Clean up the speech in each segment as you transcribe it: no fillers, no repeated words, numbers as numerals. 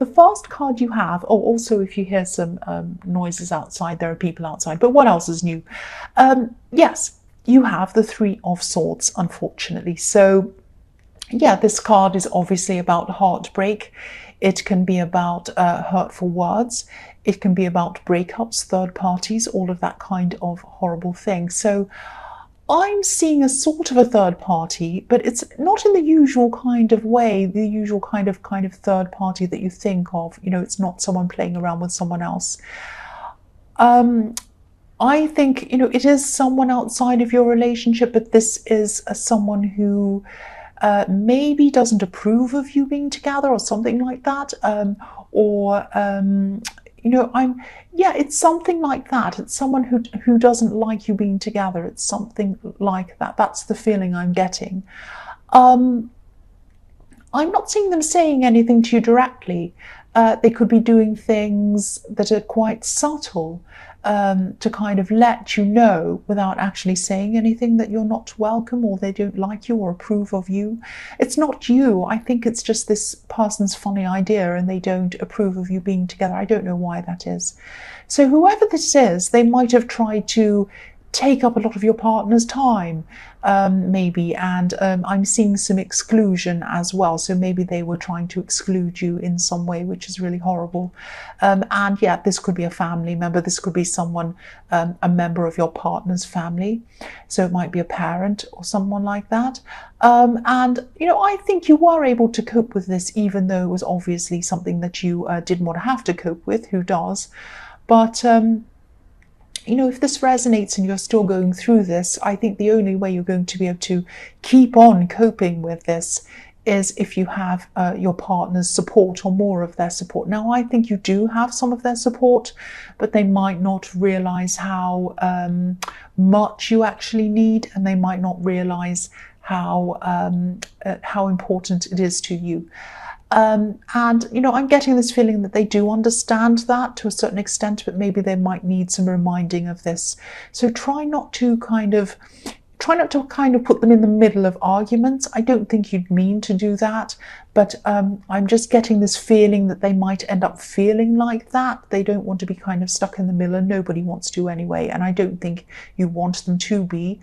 The first card you have, oh, also if you hear some noises outside, there are people outside, but what else is new? Yes, you have the Three of Swords, unfortunately. So yeah, this card is obviously about heartbreak. It can be about hurtful words. It can be about breakups, third parties, all of that kind of horrible thing. So I'm seeing a sort of a third party, but it's not in the usual kind of way, the usual kind of third party that you think of. You know, it's not someone playing around with someone else. I think, you know, it is someone outside of your relationship, but this is someone who maybe doesn't approve of you being together or something like that. You know, it's something like that. It's someone who doesn't like you being together. It's something like that. That's the feeling I'm getting. I'm not seeing them saying anything to you directly. They could be doing things that are quite subtle to kind of let you know without actually saying anything that you're not welcome or they don't like you or approve of you. It's not you. I think it's just this person's funny idea and they don't approve of you being together. I don't know why that is. So whoever this is, they might have tried to take up a lot of your partner's time, maybe, and I'm seeing some exclusion as well. So maybe they were trying to exclude you in some way, which is really horrible. And yeah, this could be a family member. This could be someone, a member of your partner's family. So it might be a parent or someone like that. And, you know, I think you were able to cope with this, even though it was obviously something that you didn't want to have to cope with. Who does? But, you know, if this resonates and you're still going through this, I think the only way you're going to be able to keep on coping with this is if you have your partner's support or more of their support. Now, I think you do have some of their support, but they might not realize how much you actually need, and they might not realize how important it is to you. And, you know, I'm getting this feeling that they do understand that to a certain extent, but maybe they might need some reminding of this. So try not to kind of put them in the middle of arguments. I don't think you'd mean to do that, but I'm just getting this feeling that they might end up feeling like that. They don't want to be kind of stuck in the middle, and nobody wants to anyway, and I don't think you want them to be.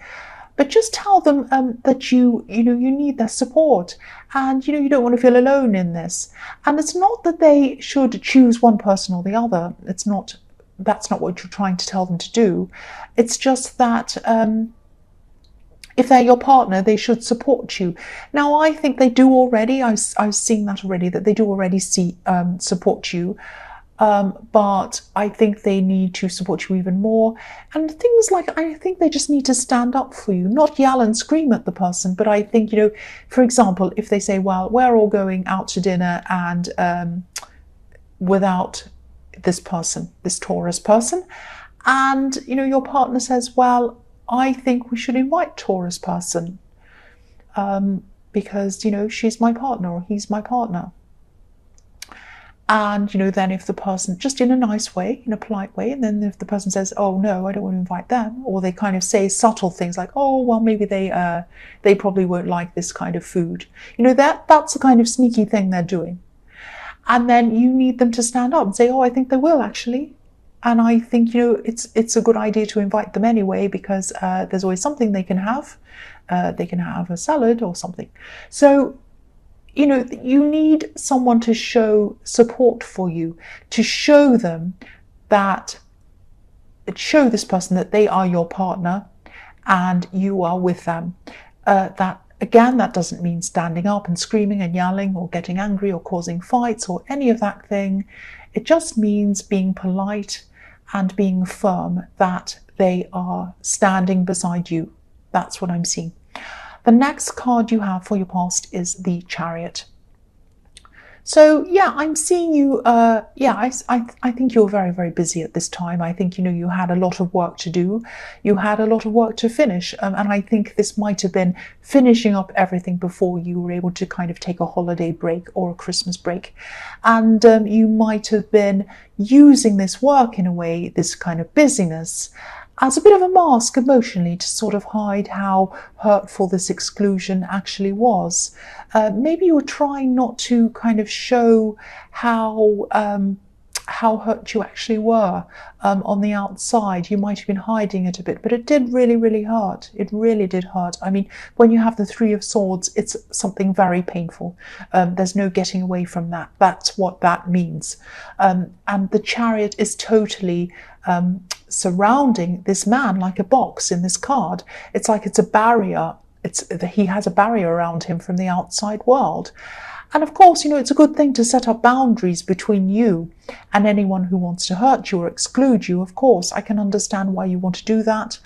But just tell them that you need their support, and you don't want to feel alone in this. And it's not that they should choose one person or the other. That's not what you're trying to tell them to do. It's just that if they're your partner, they should support you. Now, I think they do already. I've seen that already, that they do already support you. But I think they need to support you even more. And things like, I think they just need to stand up for you, not yell and scream at the person. But I think, for example, if they say, well, we're all going out to dinner and without this person, this Taurus person, and, your partner says, well, I think we should invite Taurus person because, she's my partner or he's my partner. And, then if the person, just in a nice way, in a polite way, and then if the person says, oh, no, I don't want to invite them, or they kind of say subtle things like, oh, well, maybe they probably won't like this kind of food. That's the kind of sneaky thing they're doing. And then you need them to stand up and say, oh, I think they will actually. And I think, it's a good idea to invite them anyway, because there's always something they can have. They can have a salad or something. So, you need someone to show support for you, to show them show this person that they are your partner and you are with them. That doesn't mean standing up and screaming and yelling or getting angry or causing fights or any of that thing. It just means being polite and being firm that they are standing beside you. That's what I'm seeing. The next card you have for your past is the Chariot. So yeah, I'm seeing you, I think you're very, very busy at this time. I think, you had a lot of work to do. You had a lot of work to finish. And I think this might have been finishing up everything before you were able to kind of take a holiday break or a Christmas break. And you might have been using this work in a way, this kind of busyness, as a bit of a mask emotionally to sort of hide how hurtful this exclusion actually was. Maybe you were trying not to kind of show how hurt you actually were on the outside. You might have been hiding it a bit, but it did really, really hurt. It really did hurt. I mean, when you have the Three of Swords, it's something very painful. There's no getting away from that. That's what that means. And the Chariot is totally surrounding this man like a box in this card. It's like it's a barrier. He has a barrier around him from the outside world. And of course, it's a good thing to set up boundaries between you and anyone who wants to hurt you or exclude you. Of course, I can understand why you want to do that.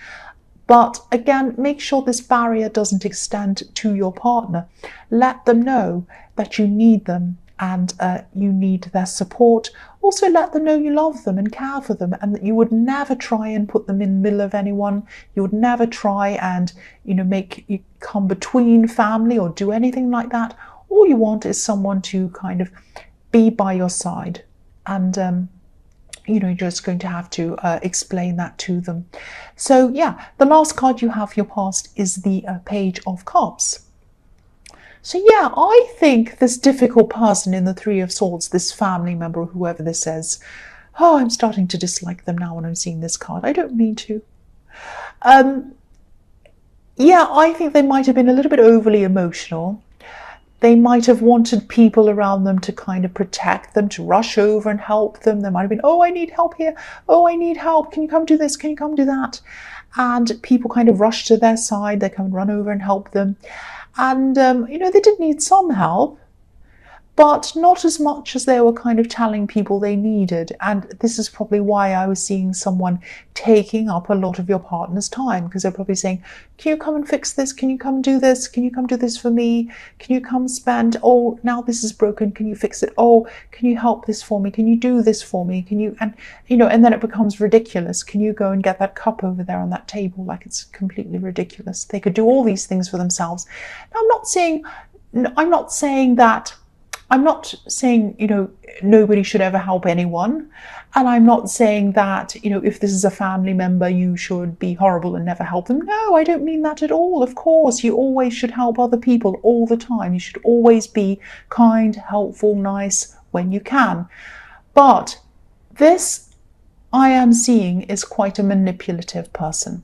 But again, make sure this barrier doesn't extend to your partner. Let them know that you need them and you need their support. Also, let them know you love them and care for them, and that you would never try and put them in the middle of anyone. You would never try and, make you come between family or do anything like that. All you want is someone to kind of be by your side, and you're just going to have to explain that to them. So yeah, the last card you have for your past is the Page of Cups. So yeah, I think this difficult person in the Three of Swords, this family member or whoever this is, I'm starting to dislike them now when I'm seeing this card. I don't mean to. Yeah, I think they might have been a little bit overly emotional. They might have wanted people around them to kind of protect them, to rush over and help them. There might have been, I need help here. I need help. Can you come do this? Can you come do that? And people kind of rush to their side. They come and run over and help them. And, they did need some help, but not as much as they were kind of telling people they needed. And this is probably why I was seeing someone taking up a lot of your partner's time, because they're probably saying, can you come and fix this? Can you come do this? Can you come do this for me? Can you come spend, now this is broken, can you fix it? Can you help this for me? Can you do this for me? Can you, and then it becomes ridiculous. Can you go and get that cup over there on that table? Like, it's completely ridiculous. They could do all these things for themselves. Now, I'm not saying nobody should ever help anyone. And I'm not saying that, if this is a family member, you should be horrible and never help them. No, I don't mean that at all. Of course, you always should help other people all the time. You should always be kind, helpful, nice when you can. But this I am seeing is quite a manipulative person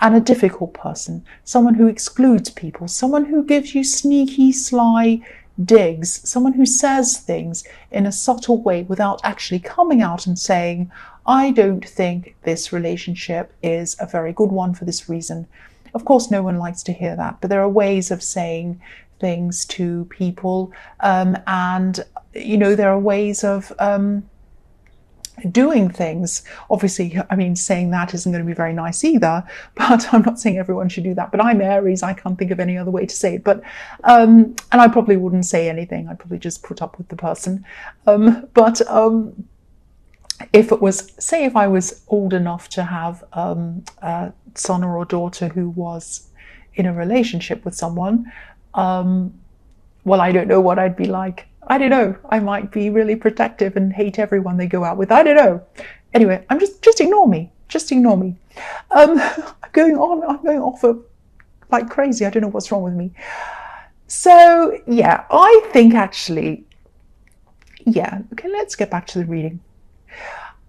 and a difficult person. Someone who excludes people, someone who gives you sneaky, sly digs, someone who says things in a subtle way without actually coming out and saying, I don't think this relationship is a very good one for this reason. Of course, no one likes to hear that, but there are ways of saying things to people, and there are ways of doing things. Obviously, saying that isn't going to be very nice either, but I'm not saying everyone should do that. But I'm Aries, I can't think of any other way to say it. But and I probably wouldn't say anything. I'd probably just put up with the person. But if it was, say, if I was old enough to have a son or a daughter who was in a relationship with someone, well, I don't know what I'd be like. I don't know. I might be really protective and hate everyone they go out with. I don't know. Anyway, I'm just ignore me. Just ignore me. I'm going off like crazy. I don't know what's wrong with me. So yeah, I think actually, yeah. Okay, let's get back to the reading.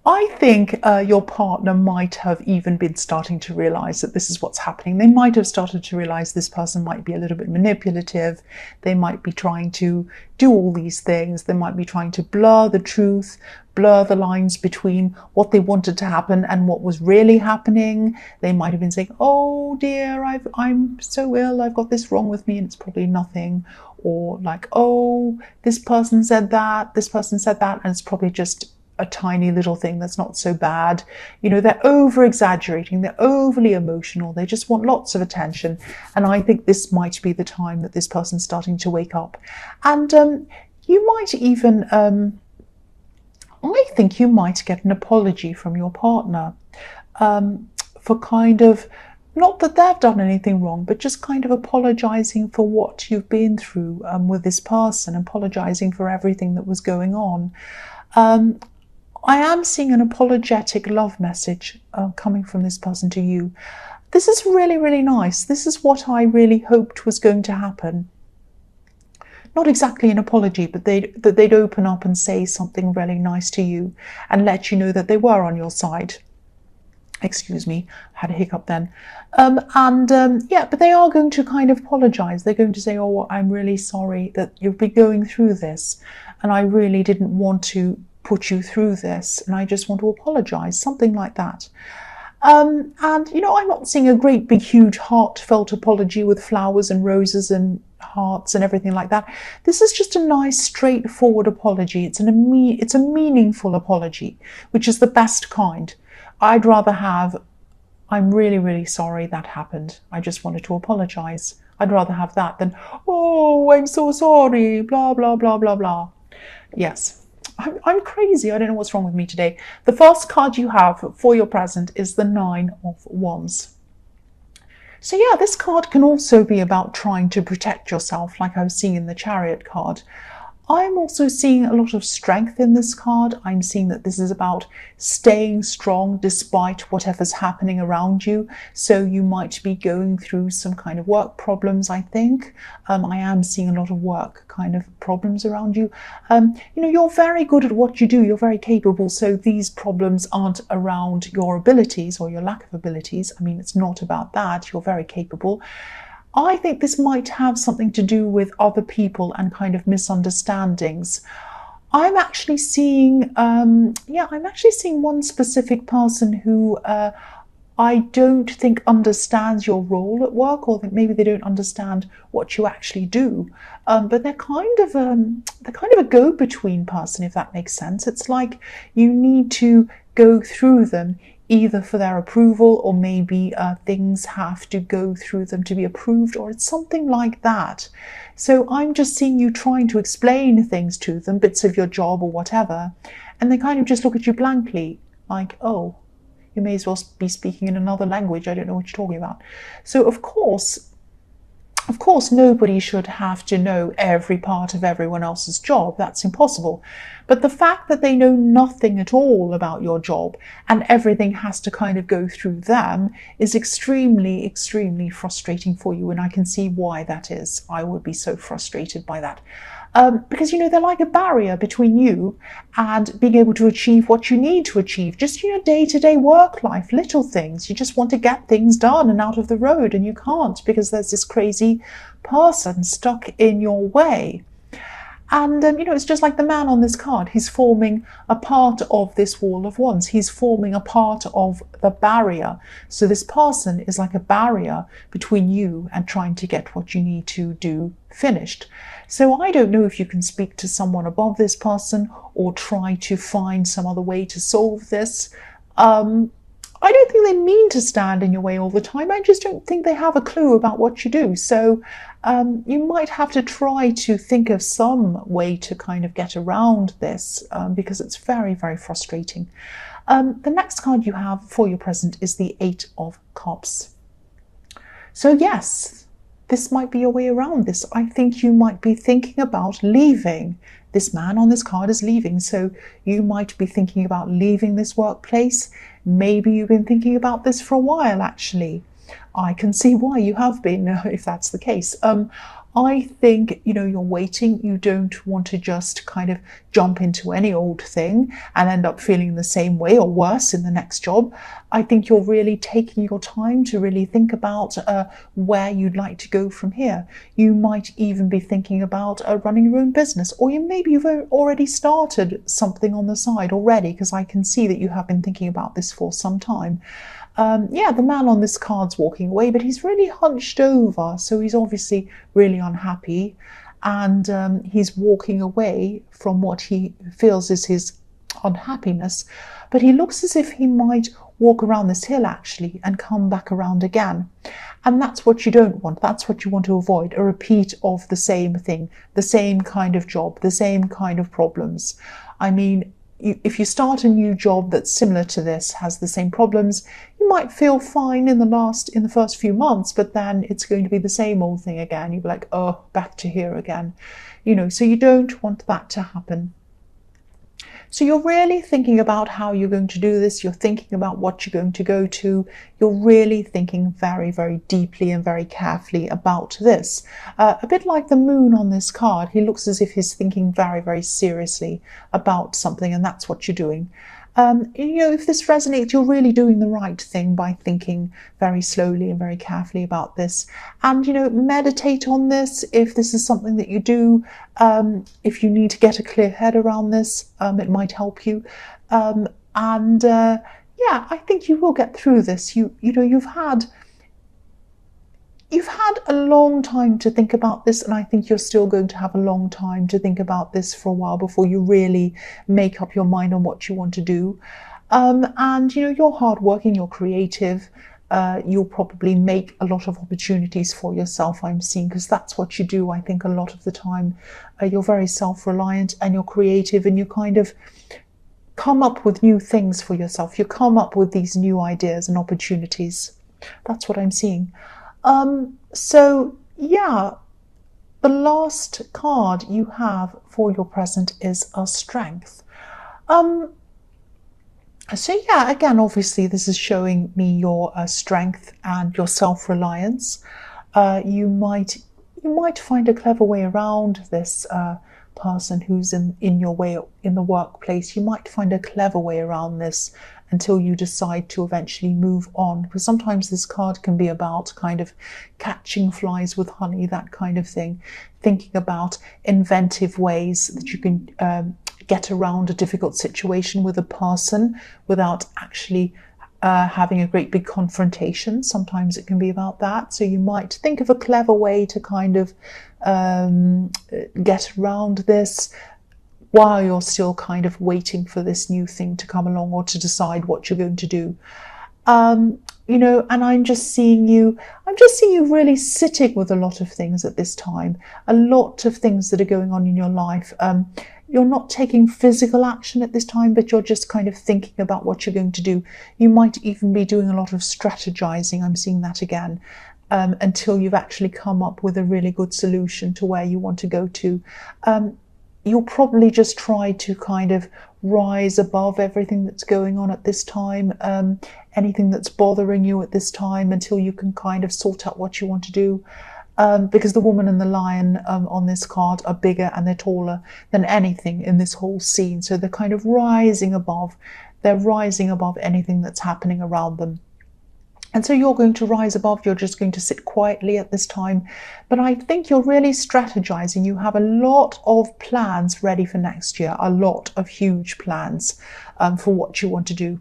I think your partner might have even been starting to realize that this is what's happening. They might have started to realize this person might be a little bit manipulative. They might be trying to do all these things. They might be trying to blur the truth, blur the lines between what they wanted to happen and what was really happening. They might have been saying, oh dear, I'm so ill, I've got this wrong with me, and it's probably nothing. Or like, oh, this person said that, and it's probably just a tiny little thing that's not so bad. They're over exaggerating, they're overly emotional, they just want lots of attention. And I think this might be the time that this person's starting to wake up. And you might even, I think you might get an apology from your partner for kind of, not that they've done anything wrong, but just kind of apologizing for what you've been through with this person, apologizing for everything that was going on. I am seeing an apologetic love message coming from this person to you. This is really, really nice. This is what I really hoped was going to happen. Not exactly an apology, but that they'd open up and say something really nice to you and let you know that they were on your side. Excuse me, I had a hiccup then. Yeah, but they are going to kind of apologize. They're going to say, oh, I'm really sorry that you've been going through this, and I really didn't want to put you through this, and I just want to apologize, something like that. And, you know, I'm not seeing a great big huge heartfelt apology with flowers and roses and hearts and everything like that. This is just a nice straightforward apology. It's a meaningful apology, which is the best kind. I'd rather have, I'm really, really sorry that happened. I just wanted to apologize. I'd rather have that than, oh, I'm so sorry, blah, blah, blah, blah, blah. Yes. I'm crazy. I don't know what's wrong with me today. The first card you have for your present is the Nine of Wands. So yeah, this card can also be about trying to protect yourself, like I was seeing in the Chariot card. I'm also seeing a lot of strength in this card. I'm seeing that this is about staying strong despite whatever's happening around you. So you might be going through some kind of work problems, I think. I am seeing a lot of work kind of problems around you. You know, you're very good at what you do. You're very capable. So these problems aren't around your abilities or your lack of abilities. I mean, it's not about that. You're very capable. I think this might have something to do with other people and kind of misunderstandings. I'm actually seeing, I'm actually seeing one specific person who I don't think understands your role at work, or that maybe they don't understand what you actually do. But they're kind of a go-between person, if that makes sense. It's like you need to go through them either for their approval, or maybe things have to go through them to be approved, or it's something like that. So I'm just seeing you trying to explain things to them, bits of your job or whatever, and they kind of just look at you blankly, like, oh, you may as well be speaking in another language. I don't know what you're talking about. So of course, nobody should have to know every part of everyone else's job. That's impossible. But the fact that they know nothing at all about your job and everything has to kind of go through them is extremely, extremely frustrating for you. And I can see why that is. I would be so frustrated by that. Because, you know, they're like a barrier between you and being able to achieve what you need to achieve. Just, you know, day-to-day work life, little things. You just want to get things done and out of the road, and you can't because there's this crazy person stuck in your way. And, you know, it's just like the man on this card. He's forming a part of this wall of wands. He's forming a part of the barrier. So this person is like a barrier between you and trying to get what you need to do finished. So I don't know if you can speak to someone above this person or try to find some other way to solve this. I don't think they mean to stand in your way all the time. I just don't think they have a clue about what you do. So you might have to try to think of some way to kind of get around this because it's very, very frustrating. The next card you have for your present is the Eight of Cups. So yes, this might be your way around this. I think you might be thinking about leaving. This man on this card is leaving, so you might be thinking about leaving this workplace. Maybe you've been thinking about this for a while, actually. I can see why you have been, if that's the case. I think, you know, you're waiting. You don't want to just kind of jump into any old thing and end up feeling the same way or worse in the next job. I think you're really taking your time to really think about where you'd like to go from here. You might even be thinking about running your own business, or maybe you've already started something on the side already, because I can see that you have been thinking about this for some time. Yeah, the man on this card's walking away, but he's really hunched over, so he's obviously really unhappy, and he's walking away from what he feels is his unhappiness, but he looks as if he might walk around this hill actually and come back around again. And that's what you don't want. That's what you want to avoid, a repeat of the same thing, the same kind of job, the same kind of problems. I mean, if you start a new job that's similar to this, has the same problems, you might feel fine in the first few months, but then it's going to be the same old thing again. You'll be like, oh, back to here again. You know, so you don't want that to happen. So you're really thinking about how you're going to do this. You're thinking about what you're going to go to. You're really thinking very, very deeply and very carefully about this. A bit like the moon on this card, he looks as if he's thinking very, very seriously about something, and that's what you're doing. If this resonates, you're really doing the right thing by thinking very slowly and very carefully about this. And, meditate on this if this is something that you do. If you need to get a clear head around this, it might help you. Yeah, I think you will get through this. You've had a long time to think about this, and I think you're still going to have a long time to think about this for a while before you really make up your mind on what you want to do. You're hardworking, you're creative, you'll probably make a lot of opportunities for yourself, I'm seeing, because that's what you do, I think, a lot of the time. You're very self-reliant and you're creative, and you kind of come up with new things for yourself. You come up with these new ideas and opportunities. That's what I'm seeing. So yeah, the last card you have for your present is a strength. So yeah, again, obviously this is showing me your strength and your self-reliance. You might find a clever way around this person who's in your way in the workplace. You might find a clever way around this until you decide to eventually move on. Because sometimes this card can be about kind of catching flies with honey, that kind of thing. Thinking about inventive ways that you can get around a difficult situation with a person without actually having a great big confrontation. Sometimes it can be about that. So you might think of a clever way to kind of get around this while you're still kind of waiting for this new thing to come along or to decide what you're going to do. And I'm just seeing you really sitting with a lot of things at this time, a lot of things that are going on in your life. You're not taking physical action at this time, but you're just kind of thinking about what you're going to do. You might even be doing a lot of strategizing. I'm seeing that again, until you've actually come up with a really good solution to where you want to go to. You'll probably just try to kind of rise above everything that's going on at this time, anything that's bothering you at this time, until you can kind of sort out what you want to do. Because the woman and the lion on this card are bigger and they're taller than anything in this whole scene. So they're kind of rising above. They're rising above anything that's happening around them. And so you're going to rise above, you're just going to sit quietly at this time. But I think you're really strategizing. You have a lot of plans ready for next year, a lot of huge plans for what you want to do.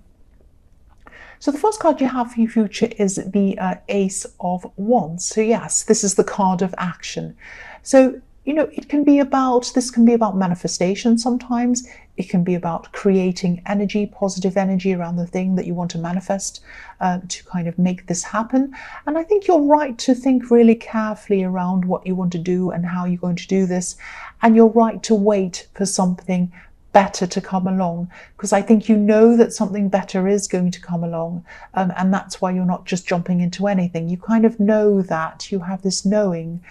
So the first card you have for your future is the Ace of Wands. So yes, this is the card of action. So, this can be about manifestation sometimes. It can be about creating energy, positive energy around the thing that you want to manifest to kind of make this happen. And I think you're right to think really carefully around what you want to do and how you're going to do this. And you're right to wait for something better to come along, because I think that something better is going to come along, and that's why you're not just jumping into anything. You kind of know that, you have this knowing,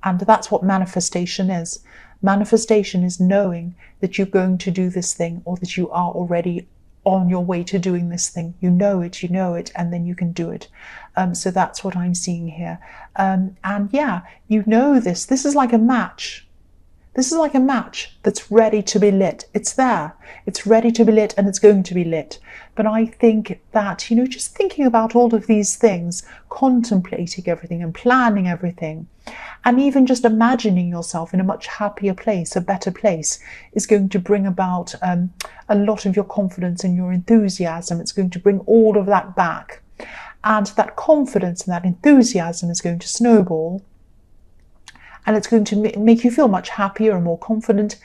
and that's what manifestation is. Manifestation is knowing that you're going to do this thing, or that you are already on your way to doing this thing. You know it, and then you can do it. So that's what I'm seeing here. And yeah, this is like a match. This is like a match that's ready to be lit. It's there. It's ready to be lit, and it's going to be lit. But I think that, just thinking about all of these things, contemplating everything and planning everything, and even just imagining yourself in a much happier place, a better place, is going to bring about a lot of your confidence and your enthusiasm. It's going to bring all of that back. And that confidence and that enthusiasm is going to snowball. And it's going to make you feel much happier and more confident.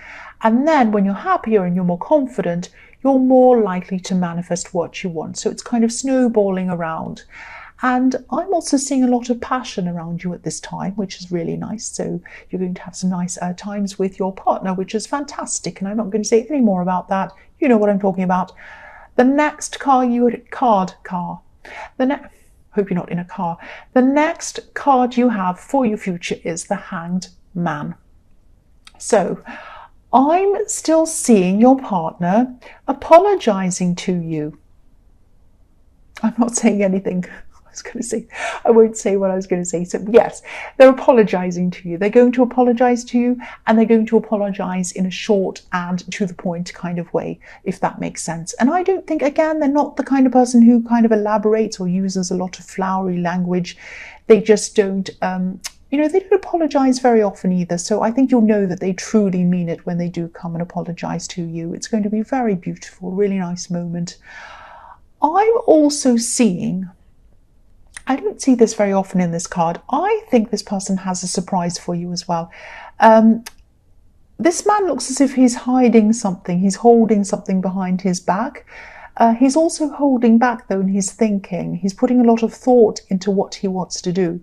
And then when you're happier and you're more confident, you're more likely to manifest what you want. So it's kind of snowballing around. And I'm also seeing a lot of passion around you at this time, which is really nice. So you're going to have some nice times with your partner, which is fantastic. And I'm not going to say any more about that. You know what I'm talking about. The next hope you're not in a car. The next card you have for your future is the Hanged Man. So I'm still seeing your partner apologizing to you. I'm not saying anything. I won't say what I was going to say. So yes, they're apologizing to you. They're going to apologize to you, and they're going to apologize in a short and to the point kind of way, if that makes sense. And I don't think, again, they're not the kind of person who kind of elaborates or uses a lot of flowery language. They just don't, they don't apologize very often either. So I think you'll know that they truly mean it when they do come and apologize to you. It's going to be very beautiful, really nice moment. I'm also seeing, I don't see this very often in this card, I think this person has a surprise for you as well. This man looks as if he's hiding something. He's holding something behind his back. He's also holding back, though, in his thinking. He's putting a lot of thought into what he wants to do.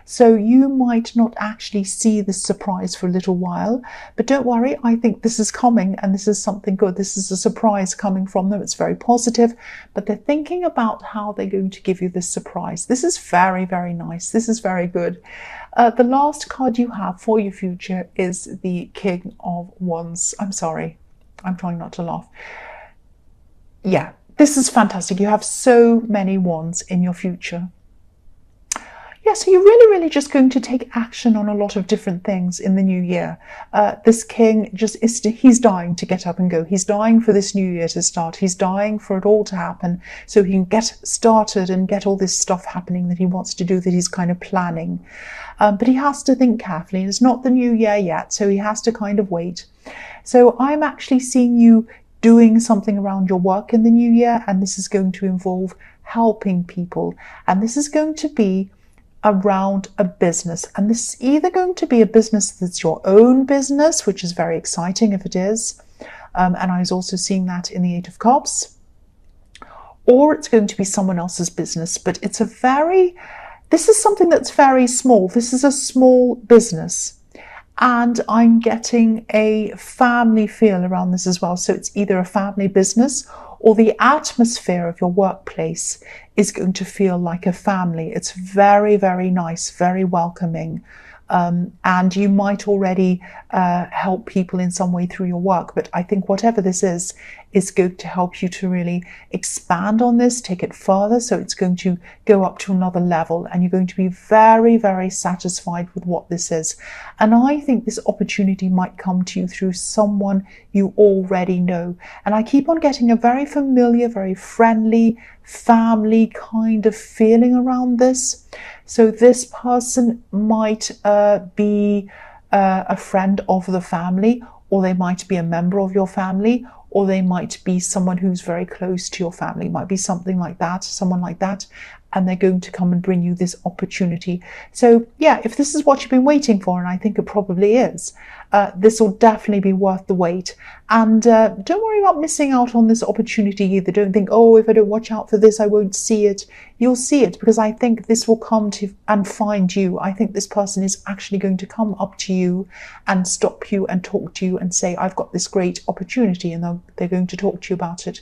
So you might not actually see this surprise for a little while, but don't worry, I think this is coming, and this is something good. This is a surprise coming from them. It's very positive, but they're thinking about how they're going to give you this surprise. This is very, very nice. This is very good. The last card you have for your future is the King of Wands. I'm sorry, I'm trying not to laugh. Yeah, this is fantastic. You have so many wands in your future. Yeah, so you're really just going to take action on a lot of different things in the new year. This king he's dying to get up and go. He's dying for this new year to start. He's dying for it all to happen so he can get started and get all this stuff happening that he wants to do, that he's kind of planning. But he has to think carefully. It's not the new year yet, so he has to kind of wait. So I'm actually seeing you doing something around your work in the new year, and this is going to involve helping people. And this is going to be around a business, and this is either going to be a business that's your own business, which is very exciting if it is, and I was also seeing that in the Eight of Cups, or it's going to be someone else's business. But this is something that's very small. This is a small business, and I'm getting a family feel around this as well. So it's either a family business, or the atmosphere of your workplace is going to feel like a family. It's very, very nice, very welcoming. And you might already help people in some way through your work. But I think whatever this is going to help you to really expand on this, take it further. So it's going to go up to another level, and you're going to be very, very satisfied with what this is. And I think this opportunity might come to you through someone you already know. And I keep on getting a very familiar, very friendly, family kind of feeling around this. So this person might be a friend of the family, or they might be a member of your family, or they might be someone who's very close to your family. It might be something like that, someone like that, and they're going to come and bring you this opportunity. So yeah, if this is what you've been waiting for, and I think it probably is, this will definitely be worth the wait. And don't worry about missing out on this opportunity either. Don't think, oh, if I don't watch out for this, I won't see it. You'll see it, because I think this will come to and find you. I think this person is actually going to come up to you and stop you and talk to you and say, I've got this great opportunity, and they're going to talk to you about it.